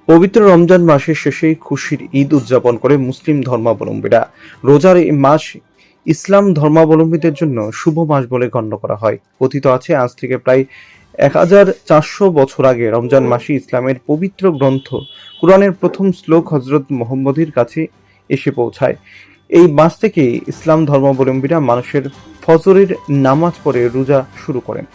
পবিত্র রমজান মাসের শেষে খুশির ঈদ উদযাপন করে মুসলিম ধর্মাবলম্বীরা। রোজার এই মাস ইসলাম ধর্মাবলম্বীদের জন্য শুভ মাস বলে গণ্য করা হয়। কথিত আছে, আজ থেকে প্রায় 1400 বছর আগে রমজান মাসে ইসলামের পবিত্র গ্রন্থ কুরআনের প্রথম শ্লোক হযরত মুহাম্মদের কাছে এসে পৌঁছায়। এই মাস থেকে ইসলাম ধর্মাবলম্বীরা মানুষের ফজরের নামাজ পড়ে রোজা শুরু করেন।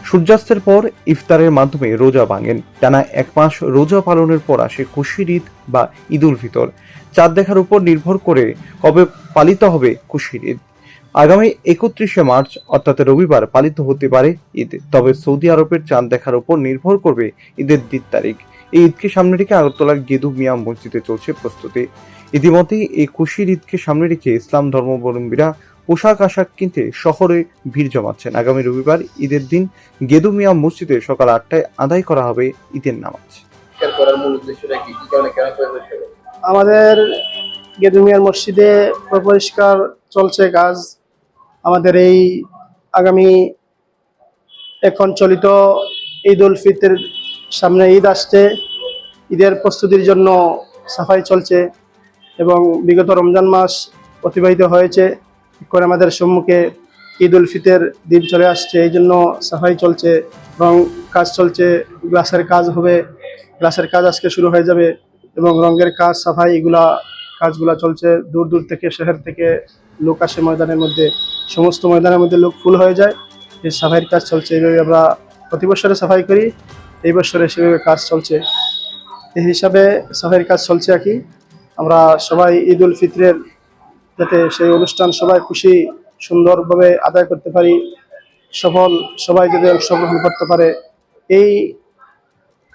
সূর্যাস্তের পর ইফতারের মাধ্যমে রোজা ভাঙেন। টানা 1 মাস রোজা পালনের পর আসে খুশির ঈদ বা ঈদ উল ফিতর। চাঁদ দেখার উপর নির্ভর করে কবে পালিত হবে খুশির ঈদ। আগামী 31শে মার্চ অর্থাৎ রবিবার পালিত হতে পারে ঈদ। তবে সৌদি আরবের চাঁদ দেখার উপর নির্ভর করবে ঈদের দিন তারিখ। এই ঈদকে সামনে রেখে আগরতলার গেদু মিয়া মসজিদে চলছে প্রস্তুতি। ইতিমধ্যেই এই খুশির ঈদকে সামনে রেখে ইসলাম ধর্মাবলম্বীরা পোশাক আশাক কিনতে শহরে ভিড় জমাচ্ছেন। আগামী রবিবার ঈদের দিন গেদু মিয়া মসজিদে সকাল 8টায় আদায় করা হবে ঈদের নামাজ। আমাদের গেদু মিয়ার মসজিদে পরিষ্কার চলছে কাজ। আমাদের এই আগামী এখন চলিত ঈদ উল ফিতর, সামনে ঈদ আসছে, ঈদের প্রস্তুতির জন্য সাফাই চলছে এবং বিগত রমজান মাস অতিবাহিত হয়েছে। এখন আমাদের সম্মুখে ঈদ উল ফিতর দিন চলে আসছে, এই জন্য সাফাই চলছে, রং কাজ চলছে, গ্লাসের কাজ হবে, গ্লাসের কাজ আজকে শুরু হয়ে যাবে এবং রঙের কাজ, সাফাই, কাজগুলা চলছে। দূর দূর থেকে, শহর থেকে লোক আসে ময়দানের মধ্যে, সমস্ত ময়দানের মধ্যে লোক ফুল হয়ে যায়। এই সাফাইয়ের কাজ চলছে। এইভাবে আমরা প্রতি বছরে সাফাই করি, এই বছরে সেভাবে কাজ চলছে। এই হিসাবে সাফাইয়ের কাজ চলছে আর কি। আমরা সবাই ঈদ উল ফিতরের যাতে সেই অনুষ্ঠান সবাই খুশি সুন্দরভাবে আদায় করতে পারি, সবাই যদি অংশগ্রহণ করতে পারে, এই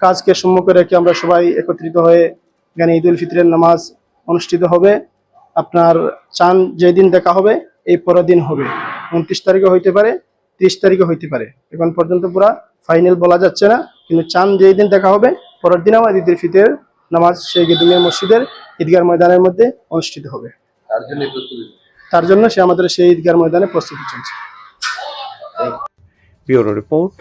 কাজকে সম্মুখে রেখে আমরা সবাই একত্রিত হয়ে এখানে ঈদ উল ফিতরের নামাজ অনুষ্ঠিত হবে। আপনার চাঁদ যেদিন দেখা হবে এই পরের দিন হবে, 29 তারিখে হইতে পারে, 30 তারিখে হইতে পারে, এখন পর্যন্ত পুরা ফাইনাল বলা যাচ্ছে না। কিন্তু চাঁদ যেই দিন দেখা হবে পরের দিন আমার ঈদ উল ফিতরের নামাজ সেই গেদু মিয়া মসজিদের ঈদগাহ ময়দানের মধ্যে অনুষ্ঠিত হবে। তার জন্য আমাদের সেই ঈদগাহ ময়দানে প্রস্তুতি চলছে। Bureau report.